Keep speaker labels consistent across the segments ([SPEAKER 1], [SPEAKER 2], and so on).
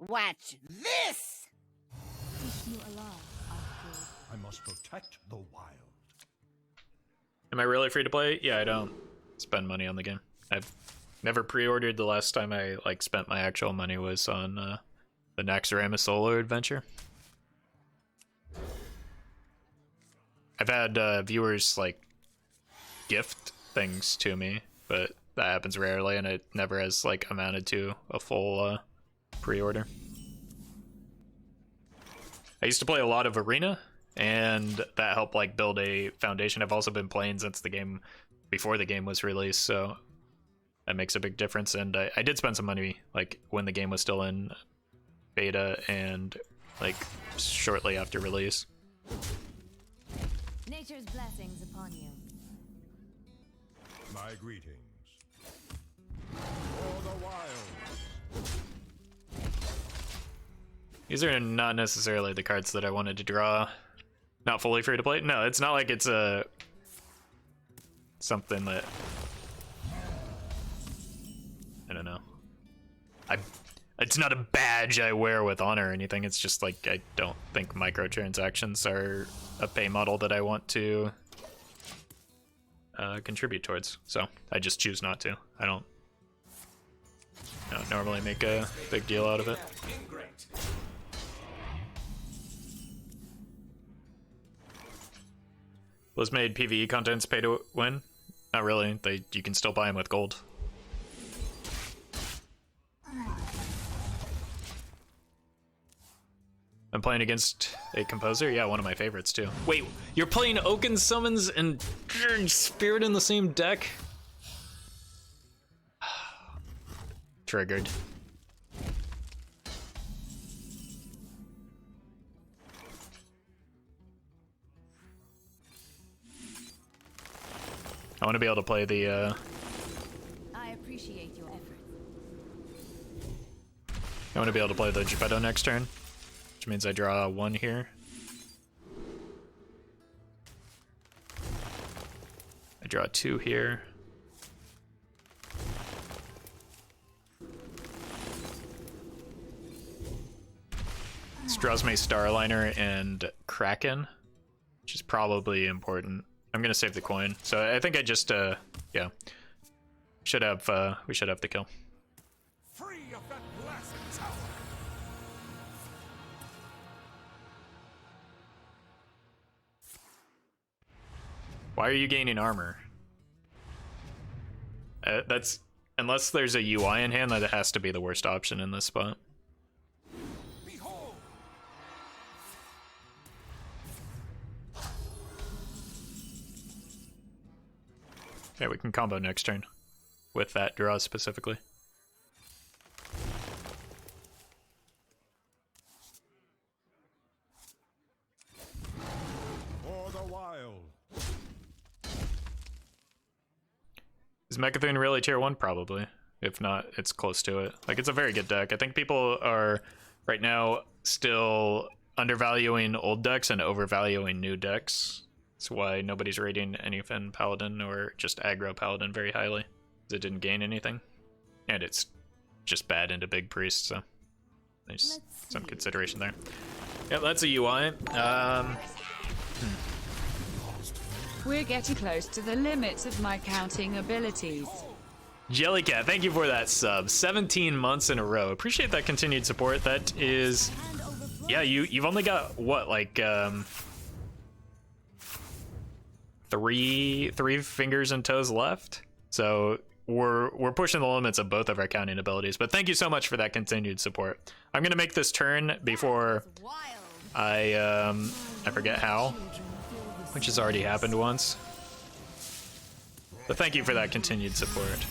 [SPEAKER 1] Watch this!
[SPEAKER 2] I must protect the wild.
[SPEAKER 3] Am I really free to play? Yeah, I don't spend money on the game. I've never pre-ordered. The last time I like spent my actual money was on the Naxxramas solo adventure. I've had viewers like gift things to me, but that happens rarely, and it never has like amounted to a full pre-order. I used to play a lot of Arena, and that helped like build a foundation. I've also been playing since the game, before the game was released, so that makes a big difference. And I did spend some money like when the game was still in beta and like shortly after release.
[SPEAKER 4] Nature's blessings upon you.
[SPEAKER 2] My greetings. For the wild.
[SPEAKER 3] These are not necessarily the cards that I wanted to draw. Not fully free to play. No, it's not like it's a something that I don't know. It's not a badge I wear with honor or anything. It's just like I don't think microtransactions are a pay model that I want to contribute towards. So I just choose not to. I don't normally make a big deal out of it. Was made PvE contents pay to win? Not really. You can still buy them with gold. I'm playing against a composer? Yeah, one of my favorites too. Wait, you're playing Oaken Summons and Spirit in the same deck? Triggered. I want to be able to play the
[SPEAKER 4] I appreciate your effort.
[SPEAKER 3] I want to be able to play the Jepetto next turn, which means I draw 1 here. I draw 2 here. This draws me Starliner and Kraken, which is probably important. I'm gonna save the coin, so I think I just yeah, should have we should have the kill.
[SPEAKER 2] Free of that blasted tower.
[SPEAKER 3] Why are you gaining armor? That's unless there's a UI in hand, that has to be the worst option in this spot.
[SPEAKER 2] Behold.
[SPEAKER 3] Yeah, we can combo next turn with that draw specifically.
[SPEAKER 2] For the wild.
[SPEAKER 3] Is Mechathune really tier 1? Probably. If not, it's close to it. Like, it's a very good deck. I think people are right now still undervaluing old decks and overvaluing new decks. That's why nobody's rating anything Paladin or just aggro Paladin very highly. It didn't gain anything. And it's just bad into Big Priest, so there's some consideration there. Yep, that's a UI.
[SPEAKER 5] We're getting close to the limits of my counting abilities.
[SPEAKER 3] Jellycat, thank you for that sub. 17 months in a row. Appreciate that continued support. That is, yeah, you've only got what, like three fingers and toes left. So we're pushing the limits of both of our counting abilities. But thank you so much for that continued support. I'm gonna make this turn before I forget how, which has already happened once. But thank you for that continued support.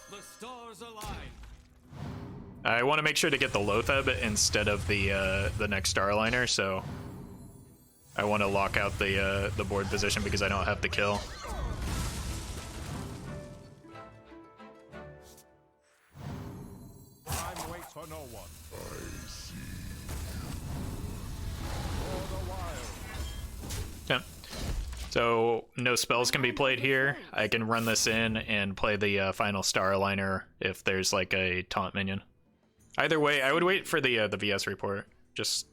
[SPEAKER 2] The stars align.
[SPEAKER 3] I want to make sure to get the Loatheb instead of the next Starliner, so I want to lock out the board position because I don't have the kill.
[SPEAKER 2] Time waits for no one. I see. For the
[SPEAKER 3] So no spells can be played here. I can run this in and play the final star aligner if there's like a taunt minion. Either way, I would wait for the VS report. Just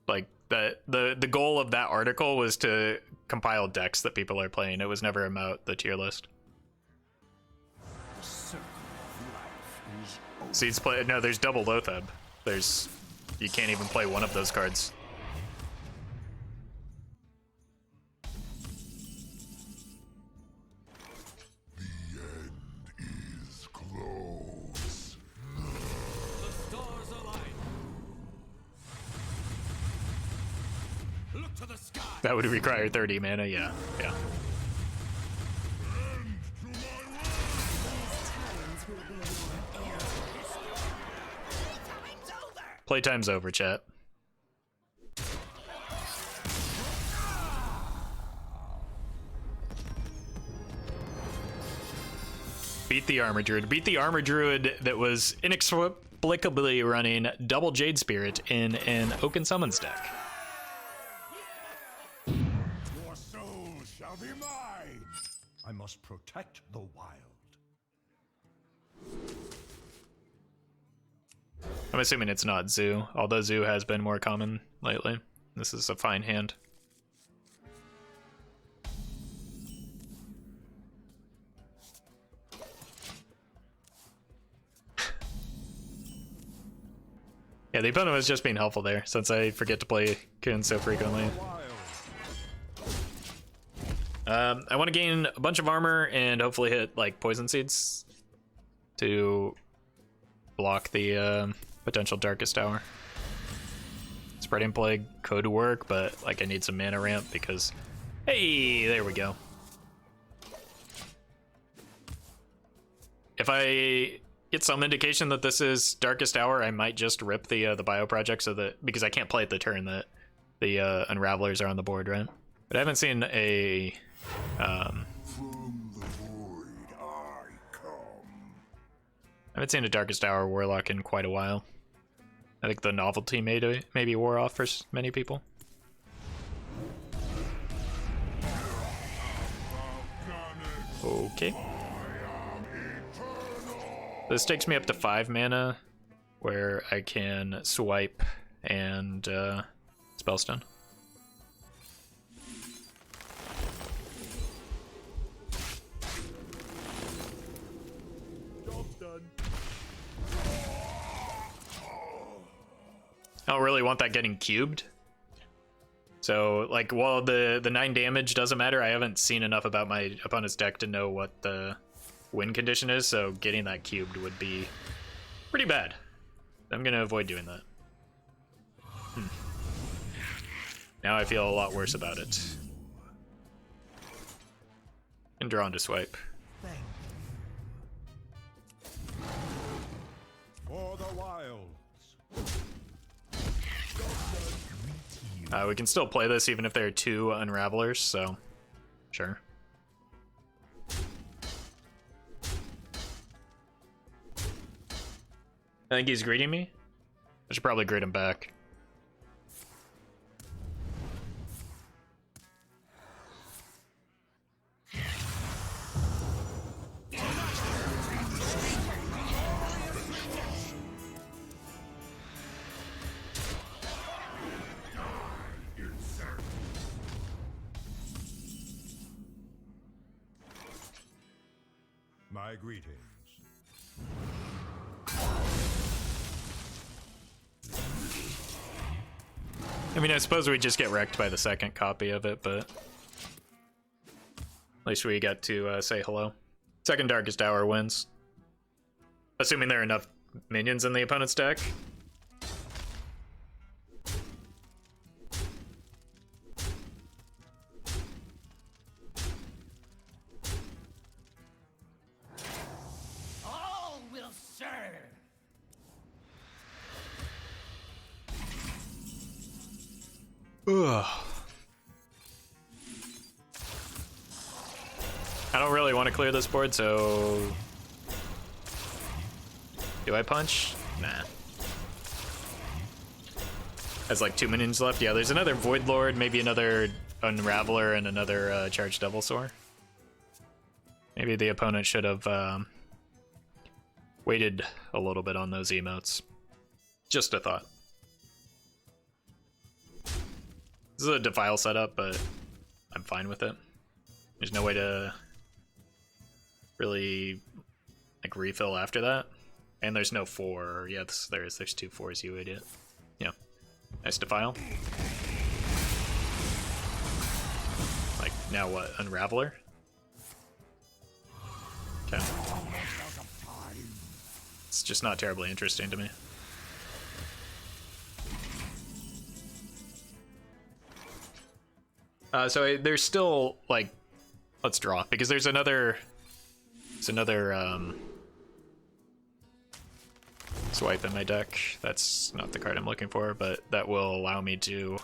[SPEAKER 3] like the goal of that article was to compile decks that people are playing. It was never about the tier list. Seeds play. No, there's double Loatheb. You can't even play one of those cards. That would require 30 mana, yeah. Playtime's over, chat. Beat the Armor Druid. Beat the Armor Druid that was inexplicably running double Jade Spirit in an Oaken Summons deck.
[SPEAKER 2] Your soul shall be mine. I must protect the wild.
[SPEAKER 3] I'm assuming it's not Zoo, although Zoo has been more common lately. This is a fine hand. Yeah, the opponent was just being helpful there, since I forget to play Kun so frequently. I want to gain a bunch of armor and hopefully hit like poison seeds to block the potential Darkest Hour. Spreading Plague could work, but like I need some mana ramp because, hey, there we go. If I get some indication that this is Darkest Hour, I might just rip the bio project so that, because I can't play it the turn that the Unravelers are on the board, right? But I haven't seen a
[SPEAKER 2] From the void I come.
[SPEAKER 3] I haven't seen a Darkest Hour Warlock in quite a while. I think the novelty maybe wore off for many people. Okay. This takes me up to 5 mana, where I can swipe and Spellstone. I don't really want that getting cubed. So, like, while the 9 damage doesn't matter, I haven't seen enough about my opponent's deck to know what the win condition is, so getting that cubed would be pretty bad. I'm gonna avoid doing that. Now I feel a lot worse about it. And drawn to swipe.
[SPEAKER 2] For the wilds.
[SPEAKER 3] We can still play this even if there are 2 Unravelers, so sure. I think he's greeting me. I should probably greet him back.
[SPEAKER 2] My greetings.
[SPEAKER 3] I mean, I suppose we just get wrecked by the second copy of it, but at least we got to say hello. Second Darkest Hour wins. Assuming there are enough minions in the opponent's deck.
[SPEAKER 1] All will serve.
[SPEAKER 3] Ugh. I don't really want to clear this board, so... Do I punch? Nah. Has like 2 minions left. Yeah, there's another Void Lord, maybe another Unraveler and another Charged Devil Soar. Maybe the opponent should have waited a little bit on those emotes. Just a thought. This is a Defile setup, but I'm fine with it. There's no way to really like refill after that. And there's no 4. Yes, there's 2 4s, you idiot. Yeah. Nice Defile. Like, now what? Unraveler? Okay. It's just not terribly interesting to me. So there's still, like, let's draw, because there's another swipe in my deck. That's not the card I'm looking for, but that will allow me to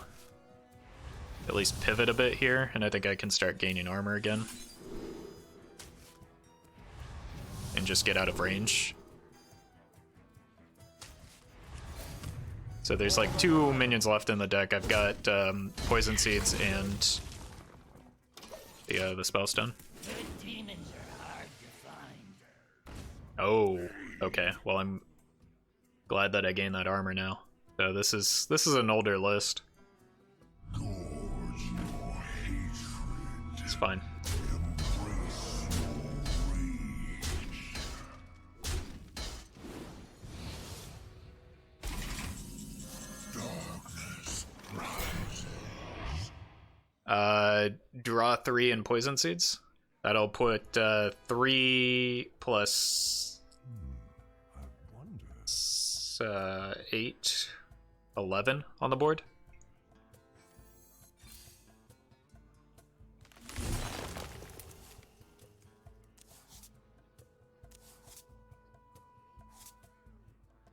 [SPEAKER 3] at least pivot a bit here, and I think I can start gaining armor again. And just get out of range. So there's like 2 minions left in the deck. I've got Poison Seeds and the Spellstone. Oh, okay. Well, I'm glad that I gained that armor now. So this is an older list. It's fine. Draw 3 in Poison Seeds. That'll put 3 plus 8, 11 on the board.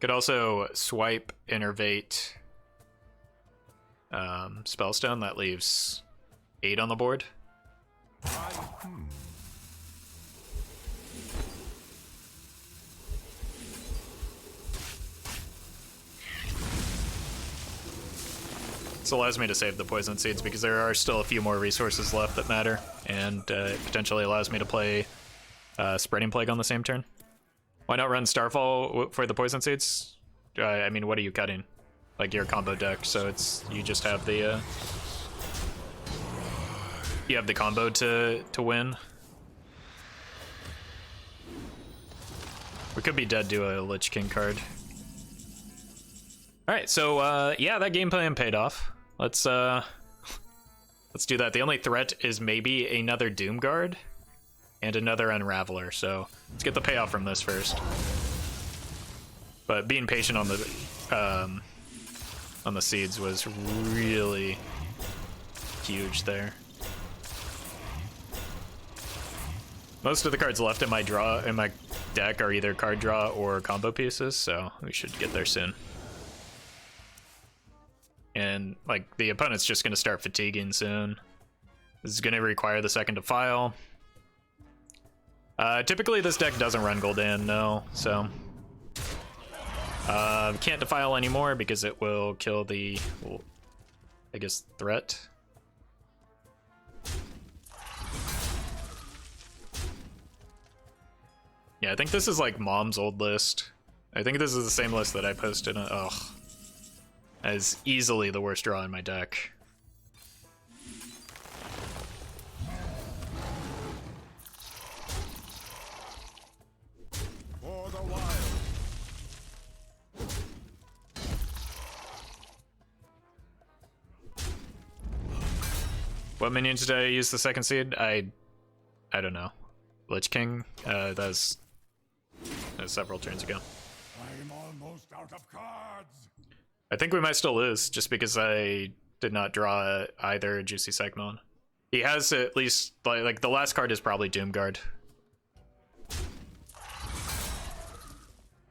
[SPEAKER 3] Could also swipe, Innervate, Spellstone. That leaves 8 on the board. This allows me to save the Poison Seeds because there are still a few more resources left that matter, and it potentially allows me to play Spreading Plague on the same turn. Why not run Starfall for the Poison Seeds? I mean, what are you cutting? Like your combo deck, so you just have the you have the combo to win. We could be dead to a Lich King card. All right, so yeah, that game plan paid off. Let's do that. The only threat is maybe another Doomguard and another Unraveler. So let's get the payoff from this first. But being patient on the seeds was really huge there. Most of the cards left in my deck are either card draw or combo pieces, so we should get there soon. And like the opponent's just gonna start fatiguing soon. This is gonna require the second Defile. Typically this deck doesn't run Gul'dan, no, so can't Defile anymore because it will kill the, I guess, threat. Yeah, I think this is like Mom's old list. I think this is the same list that I posted on, ugh. As easily the worst draw in my deck.
[SPEAKER 2] For the wild.
[SPEAKER 3] What minions did I use the second seed? I don't know. Lich King? That was several turns ago.
[SPEAKER 2] I'm almost out of cards.
[SPEAKER 3] I think we might still lose, just because I did not draw either Juicy Psychmelon. He has at least, like the last card is probably Doomguard.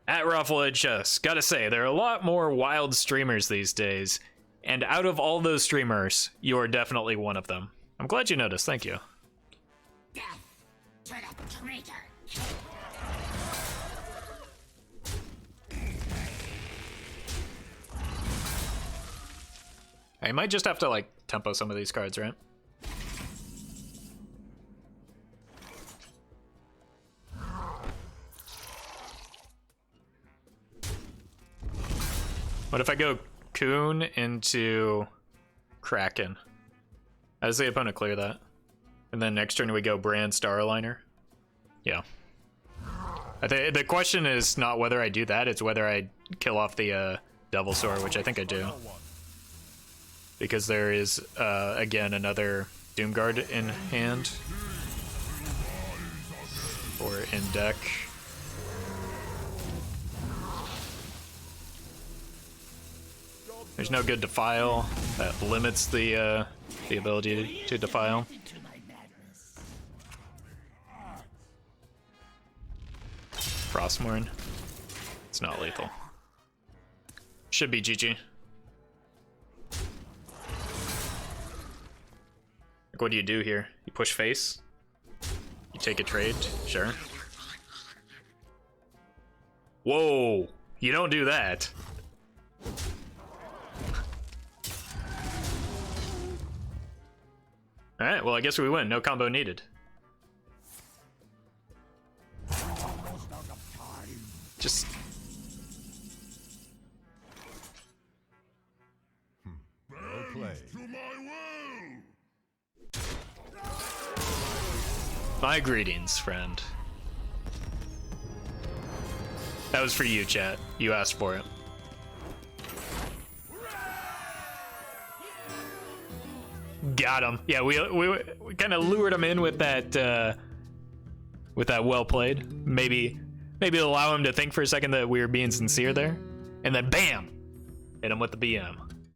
[SPEAKER 3] At Roffle Chess, gotta say, there are a lot more wild streamers these days, and out of all those streamers, you're definitely one of them. I'm glad you noticed, thank you.
[SPEAKER 1] Death to the traitor.
[SPEAKER 3] I might just have to like tempo some of these cards, right? What if I go Kun into Kraken? How does the opponent clear that? And then next turn we go Brann Starliner? Yeah. I think the question is not whether I do that, it's whether I kill off the Devil Sword, which I think I do. Because there is, again, another Doomguard in hand. Or in deck. There's no good Defile. That limits the ability to Defile. Frostmourne. It's not lethal. Should be GG. Like, what do you do here? You push face? You take a trade? Sure. Whoa! You don't do that. Alright, well I guess we win. No combo needed. Just...
[SPEAKER 2] Well played.
[SPEAKER 3] My greetings, friend. That was for you, chat. You asked for it. Got him. Yeah, we kind of lured him in with that well played. Maybe allow him to think for a second that we were being sincere there, and then bam, hit him with the BM.